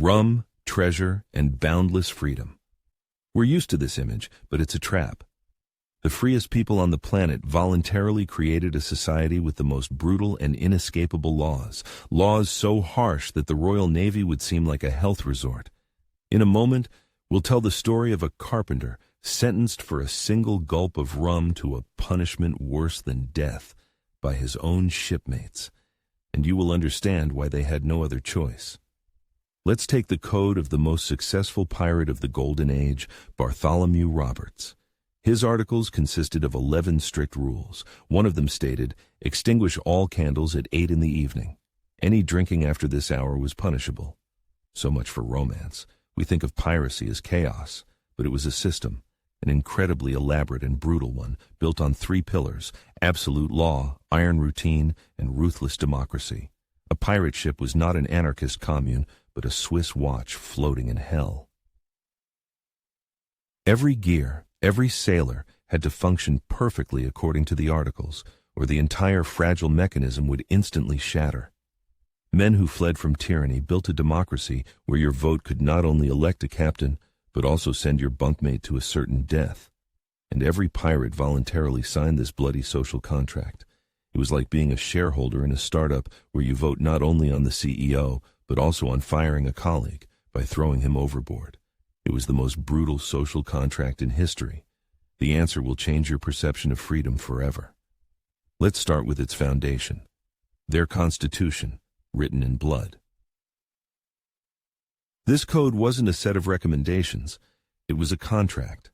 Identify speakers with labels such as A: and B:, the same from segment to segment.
A: Rum, treasure, and boundless freedom. We're used to this image, but it's a trap. The freest people on the planet voluntarily created a society with the most brutal and inescapable laws, laws so harsh that the Royal Navy would seem like a health resort. In a moment, we'll tell the story of a carpenter sentenced for a single gulp of rum to a punishment worse than death by his own shipmates, and you will understand why they had no other choice. Let's take the code of the most successful pirate of the Golden Age, Bartholomew Roberts. His articles consisted of 11 strict rules. One of them stated, extinguish all candles at 8 in the evening. Any drinking after this hour was punishable. So much for romance. We think of piracy as chaos, but it was a system, an incredibly elaborate and brutal one, built on 3 pillars: absolute law, iron routine, and ruthless democracy. A pirate ship was not an anarchist commune, but a Swiss watch floating in hell. Every gear, every sailor had to function perfectly according to the articles, or the entire fragile mechanism would instantly shatter. Men who fled from tyranny built a democracy where your vote could not only elect a captain, but also send your bunkmate to a certain death. And every pirate voluntarily signed this bloody social contract. It was like being a shareholder in a startup where you vote not only on the CEO, but also on firing a colleague by throwing him overboard. It was the most brutal social contract in history. The answer will change your perception of freedom forever. Let's start with its foundation, their constitution, written in blood. This code wasn't a set of recommendations, it was a contract.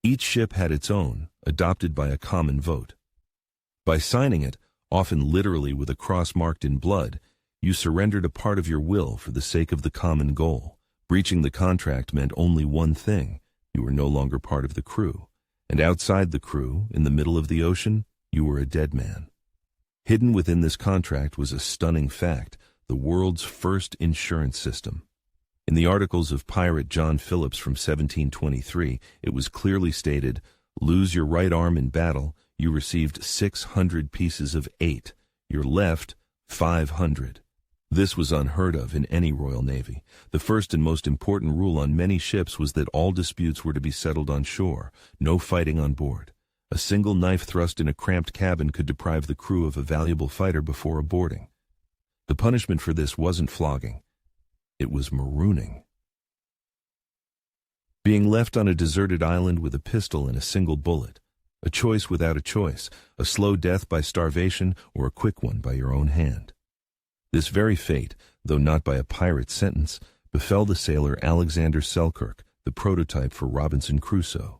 A: Each ship had its own, adopted by a common vote. By signing it, often literally with a cross marked in blood, you surrendered a part of your will for the sake of the common goal. Breaching the contract meant only one thing: you were no longer part of the crew. And outside the crew, in the middle of the ocean, you were a dead man. Hidden within this contract was a stunning fact: the world's first insurance system. In the articles of pirate John Phillips from 1723, it was clearly stated, lose your right arm in battle, you received 600 pieces of 8, your left, 500. This was unheard of in any Royal Navy. The first and most important rule on many ships was that all disputes were to be settled on shore, no fighting on board. A single knife thrust in a cramped cabin could deprive the crew of a valuable fighter before boarding. The punishment for this wasn't flogging. It was marooning. Being left on a deserted island with a pistol and a single bullet. A choice without a choice, a slow death by starvation or a quick one by your own hand. This very fate, though not by a pirate's sentence, befell the sailor Alexander Selkirk, the prototype for Robinson Crusoe.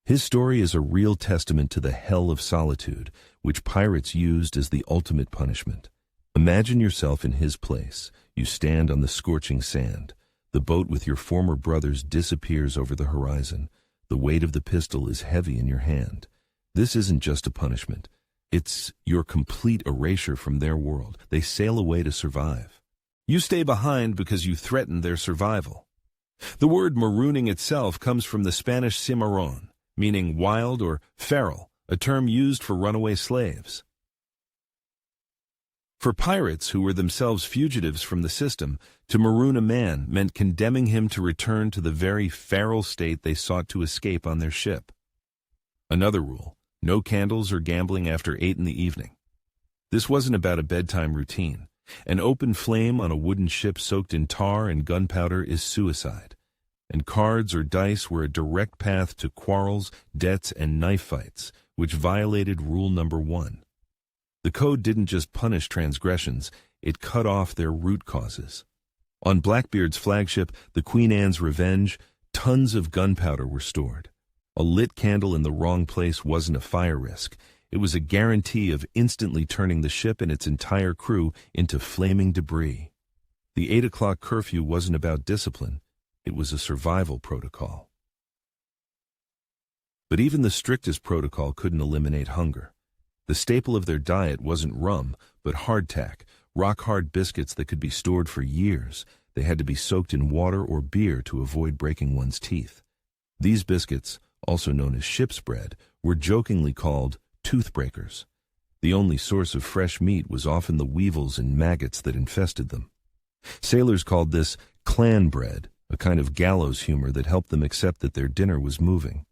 A: His story is a real testament to the hell of solitude, which pirates used as the ultimate punishment. Imagine yourself in his place. You stand on the scorching sand. The boat with your former brothers disappears over the horizon. The weight of the pistol is heavy in your hand. This isn't just a punishment. It's your complete erasure from their world. They sail away to survive. You stay behind because you threaten their survival. The word marooning itself comes from the Spanish cimarrón, meaning wild or feral, a term used for runaway slaves. For pirates who were themselves fugitives from the system, to maroon a man meant condemning him to return to the very feral state they sought to escape on their ship. Another rule: no candles or gambling after 8 in the evening. This wasn't about a bedtime routine. An open flame on a wooden ship soaked in tar and gunpowder is suicide. And cards or dice were a direct path to quarrels, debts, and knife fights, which violated rule number 1. The code didn't just punish transgressions, it cut off their root causes. On Blackbeard's flagship, the Queen Anne's Revenge, tons of gunpowder were stored. A lit candle in the wrong place wasn't a fire risk. It was a guarantee of instantly turning the ship and its entire crew into flaming debris. The 8 o'clock curfew wasn't about discipline. It was a survival protocol. But even the strictest protocol couldn't eliminate hunger. The staple of their diet wasn't rum, but hardtack, rock-hard biscuits that could be stored for years. They had to be soaked in water or beer to avoid breaking one's teeth. These biscuits, also known as ship's bread, were jokingly called toothbreakers. The only source of fresh meat was often the weevils and maggots that infested them. Sailors called this clan bread, a kind of gallows humor that helped them accept that their dinner was moving.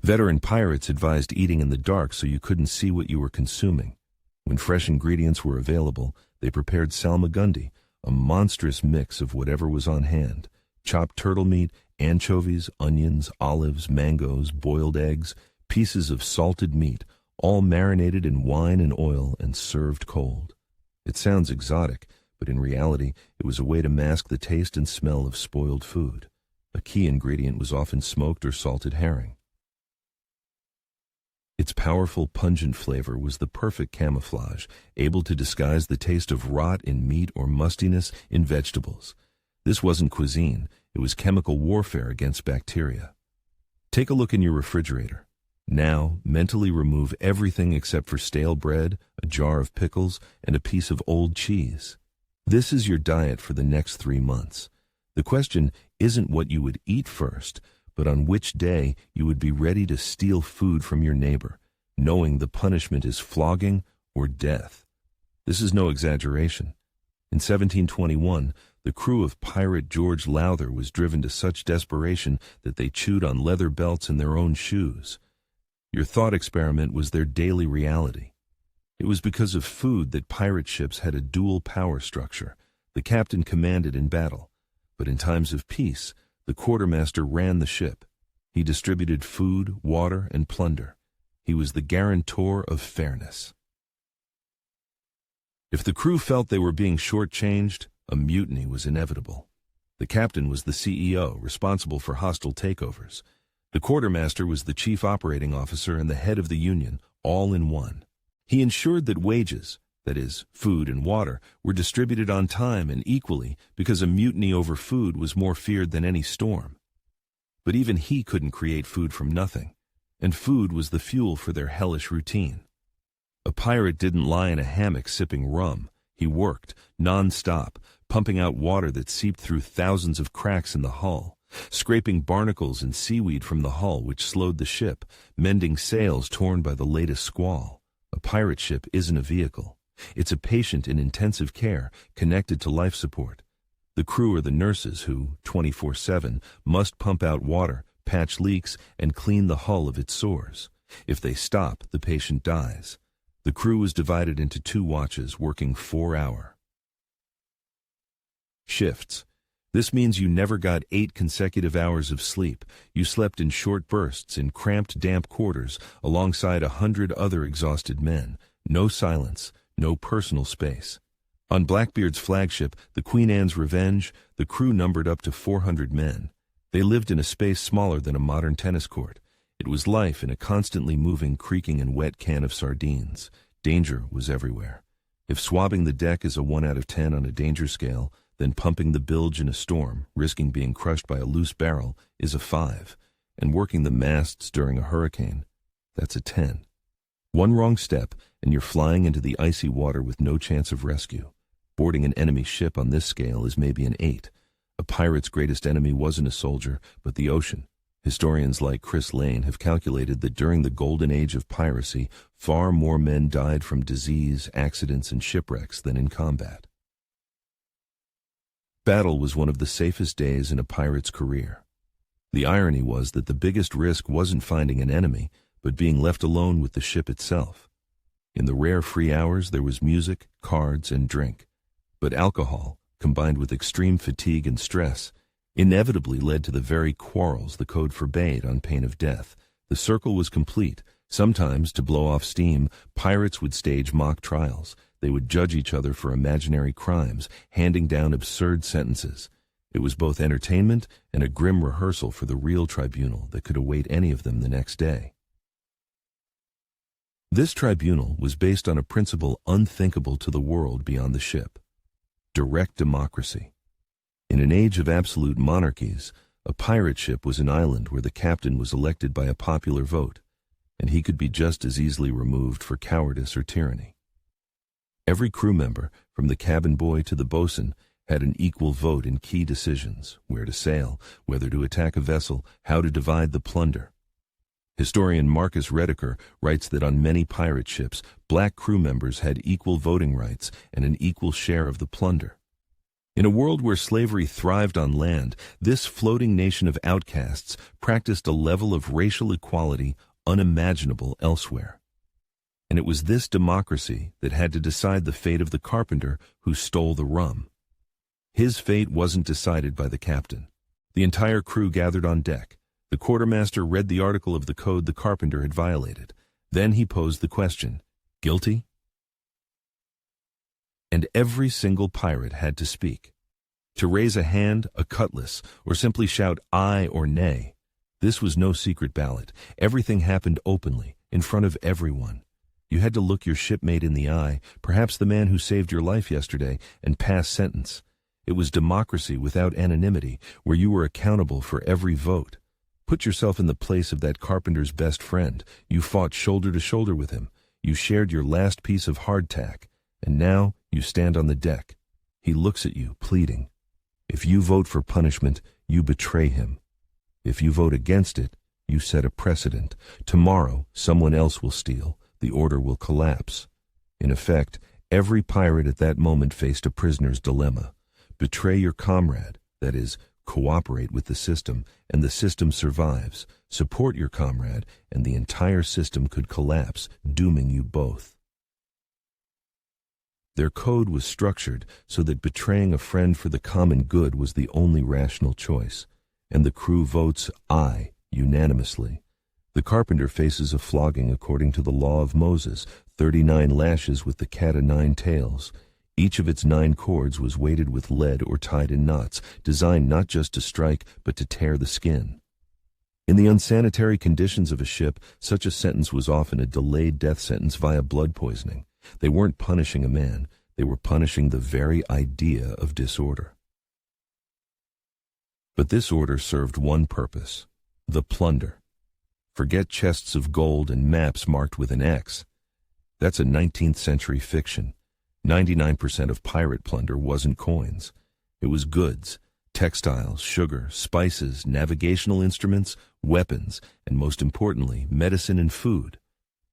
A: Veteran pirates advised eating in the dark so you couldn't see what you were consuming. When fresh ingredients were available, they prepared salmagundi, a monstrous mix of whatever was on hand: chopped turtle meat, anchovies, onions, olives, mangoes, boiled eggs, pieces of salted meat, all marinated in wine and oil and served cold. It sounds exotic, but in reality, it was a way to mask the taste and smell of spoiled food. A key ingredient was often smoked or salted herring. Its powerful, pungent flavor was the perfect camouflage, able to disguise the taste of rot in meat or mustiness in vegetables. This wasn't cuisine, it was chemical warfare against bacteria. Take a look in your refrigerator. Now, mentally remove everything except for stale bread, a jar of pickles, and a piece of old cheese. This is your diet for the next 3 months. The question isn't what you would eat first, but on which day you would be ready to steal food from your neighbor, knowing the punishment is flogging or death. This is no exaggeration. In 1721, the crew of pirate George Lowther was driven to such desperation that they chewed on leather belts in their own shoes. Your thought experiment was their daily reality. It was because of food that pirate ships had a dual power structure. The captain commanded in battle, but in times of peace, the quartermaster ran the ship. He distributed food, water, and plunder. He was the guarantor of fairness. If the crew felt they were being shortchanged, a mutiny was inevitable. The captain was the CEO, responsible for hostile takeovers. The quartermaster was the chief operating officer and the head of the union, all in one. He ensured that wages, that is, food and water, were distributed on time and equally because a mutiny over food was more feared than any storm. But even he couldn't create food from nothing, and food was the fuel for their hellish routine. A pirate didn't lie in a hammock sipping rum. He worked, non-stop, pumping out water that seeped through thousands of cracks in the hull, scraping barnacles and seaweed from the hull which slowed the ship, mending sails torn by the latest squall. A pirate ship isn't a vehicle. It's a patient in intensive care, connected to life support. The crew are the nurses who, 24/7, must pump out water, patch leaks, and clean the hull of its sores. If they stop, the patient dies. The crew is divided into 2 watches, working 4-hour shifts. This means you never got 8 consecutive hours of sleep. You slept in short bursts in cramped, damp quarters alongside 100 other exhausted men. No silence, no personal space. On Blackbeard's flagship, the Queen Anne's Revenge, the crew numbered up to 400 men. They lived in a space smaller than a modern tennis court. It was life in a constantly moving, creaking, and wet can of sardines. Danger was everywhere. If swabbing the deck is a 1 out of 10 on a danger scale, then pumping the bilge in a storm, risking being crushed by a loose barrel, is a 5. And working the masts during a hurricane, that's a 10. One wrong step, and you're flying into the icy water with no chance of rescue. Boarding an enemy ship on this scale is maybe an 8. A pirate's greatest enemy wasn't a soldier, but the ocean. Historians like Chris Lane have calculated that during the golden age of piracy, far more men died from disease, accidents, and shipwrecks than in combat. Battle was one of the safest days in a pirate's career. The irony was that the biggest risk wasn't finding an enemy, but being left alone with the ship itself. In the rare free hours, there was music, cards, and drink. But alcohol, combined with extreme fatigue and stress, inevitably led to the very quarrels the code forbade on pain of death. The circle was complete. Sometimes, to blow off steam, pirates would stage mock trials. They would judge each other for imaginary crimes, handing down absurd sentences. It was both entertainment and a grim rehearsal for the real tribunal that could await any of them the next day. This tribunal was based on a principle unthinkable to the world beyond the ship: direct democracy. In an age of absolute monarchies, a pirate ship was an island where the captain was elected by a popular vote, and he could be just as easily removed for cowardice or tyranny. Every crew member, from the cabin boy to the bosun, had an equal vote in key decisions: where to sail, whether to attack a vessel, how to divide the plunder. Historian Marcus Rediker writes that on many pirate ships, black crew members had equal voting rights and an equal share of the plunder. In a world where slavery thrived on land, this floating nation of outcasts practiced a level of racial equality unimaginable elsewhere. And it was this democracy that had to decide the fate of the carpenter who stole the rum. His fate wasn't decided by the captain. The entire crew gathered on deck. The quartermaster read the article of the code the carpenter had violated. Then he posed the question, "Guilty?" And every single pirate had to speak. To raise a hand, a cutlass, or simply shout aye or nay. This was no secret ballot. Everything happened openly, in front of everyone. You had to look your shipmate in the eye, perhaps the man who saved your life yesterday, and pass sentence. It was democracy without anonymity, where you were accountable for every vote. Put yourself in the place of that carpenter's best friend. You fought shoulder to shoulder with him. You shared your last piece of hardtack. And now you stand on the deck. He looks at you, pleading. If you vote for punishment, you betray him. If you vote against it, you set a precedent. Tomorrow, someone else will steal. The order will collapse. In effect, every pirate at that moment faced a prisoner's dilemma. Betray your comrade, that is, cooperate with the system, and the system survives. Support your comrade, and the entire system could collapse, dooming you both. Their code was structured so that betraying a friend for the common good was the only rational choice, and the crew votes aye unanimously. The carpenter faces a flogging according to the law of Moses, 39 lashes with the cat o' nine tails. Each of its 9 cords was weighted with lead or tied in knots, designed not just to strike, but to tear the skin. In the unsanitary conditions of a ship, such a sentence was often a delayed death sentence via blood poisoning. They weren't punishing a man, they were punishing the very idea of disorder. But this order served one purpose, the plunder. Forget chests of gold and maps marked with an X. That's a 19th century fiction. 99% of pirate plunder wasn't coins. It was goods, textiles, sugar, spices, navigational instruments, weapons, and most importantly, medicine and food.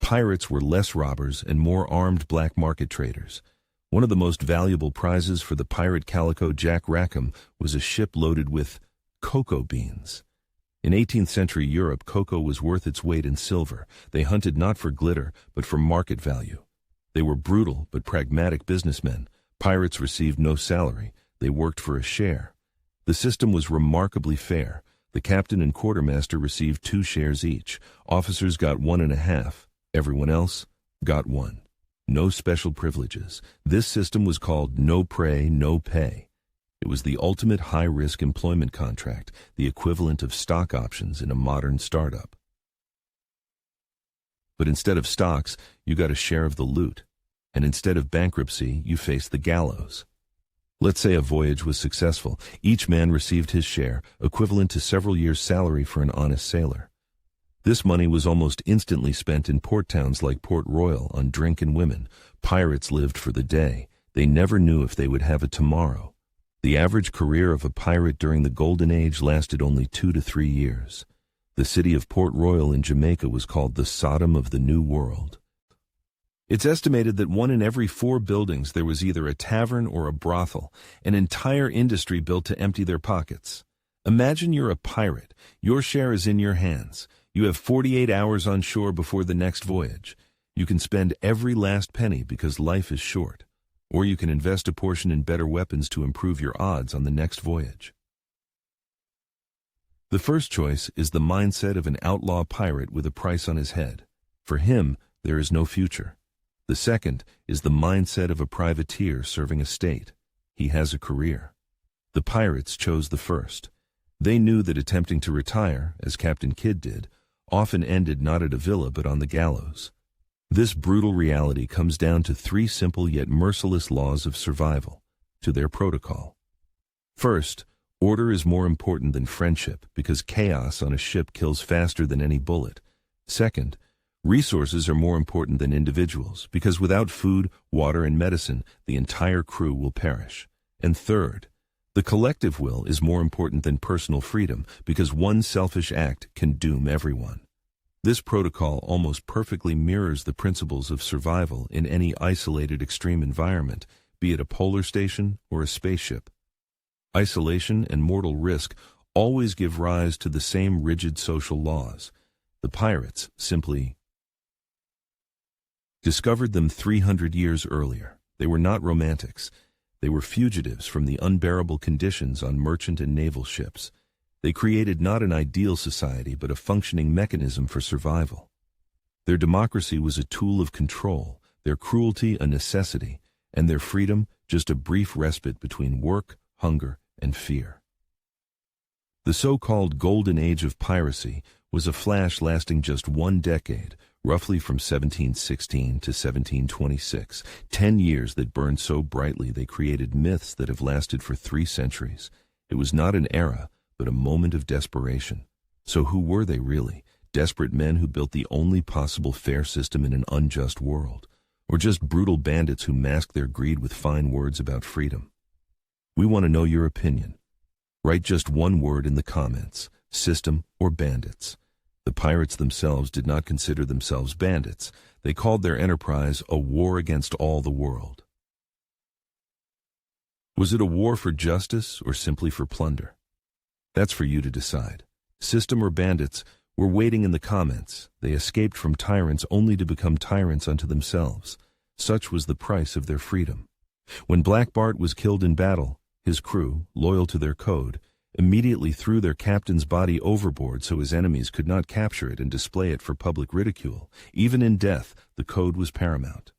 A: Pirates were less robbers and more armed black market traders. One of the most valuable prizes for the pirate calico Jack Rackham was a ship loaded with cocoa beans. In 18th century Europe, cocoa was worth its weight in silver. They hunted not for glitter, but for market value. They were brutal but pragmatic businessmen. Pirates received no salary. They worked for a share. The system was remarkably fair. The captain and quartermaster received 2 shares each. Officers got 1.5. Everyone else got 1. No special privileges. This system was called no prey, no pay. It was the ultimate high-risk employment contract, the equivalent of stock options in a modern startup. But instead of stocks, you got a share of the loot. And instead of bankruptcy, you faced the gallows. Let's say a voyage was successful. Each man received his share, equivalent to several years' salary for an honest sailor. This money was almost instantly spent in port towns like Port Royal on drink and women. Pirates lived for the day. They never knew if they would have a tomorrow. The average career of a pirate during the Golden Age lasted only 2 to 3 years. The city of Port Royal in Jamaica was called the Sodom of the New World. It's estimated that 1 in every 4 buildings there was either a tavern or a brothel, an entire industry built to empty their pockets. Imagine you're a pirate. Your share is in your hands. You have 48 hours on shore before the next voyage. You can spend every last penny because life is short, or you can invest a portion in better weapons to improve your odds on the next voyage. The first choice is the mindset of an outlaw pirate with a price on his head. For him, there is no future. The second is the mindset of a privateer serving a state. He has a career. The pirates chose the first. They knew that attempting to retire, as Captain Kidd did, often ended not at a villa but on the gallows. This brutal reality comes down to 3 simple yet merciless laws of survival, to their protocol. First, order is more important than friendship because chaos on a ship kills faster than any bullet. Second, resources are more important than individuals because without food, water, and medicine, the entire crew will perish. And third, the collective will is more important than personal freedom because one selfish act can doom everyone. This protocol almost perfectly mirrors the principles of survival in any isolated extreme environment, be it a polar station or a spaceship. Isolation and mortal risk always give rise to the same rigid social laws. The pirates simply discovered them 300 years earlier. They were not romantics. They were fugitives from the unbearable conditions on merchant and naval ships. They created not an ideal society, but a functioning mechanism for survival. Their democracy was a tool of control, their cruelty a necessity, and their freedom just a brief respite between work, hunger, and fear. The so-called Golden Age of piracy was a flash lasting just 1 decade, roughly from 1716 to 1726, 10 years that burned so brightly they created myths that have lasted for 3 centuries. It was not an era, but a moment of desperation. So who were they really? Desperate men who built the only possible fair system in an unjust world? Or just brutal bandits who masked their greed with fine words about freedom? We want to know your opinion. Write just one word in the comments: system or bandits. The pirates themselves did not consider themselves bandits. They called their enterprise a war against all the world. Was it a war for justice or simply for plunder? That's for you to decide. System or bandits, we're waiting in the comments. They escaped from tyrants only to become tyrants unto themselves. Such was the price of their freedom. When Black Bart was killed in battle, his crew, loyal to their code, immediately threw their captain's body overboard so his enemies could not capture it and display it for public ridicule. Even in death, the code was paramount.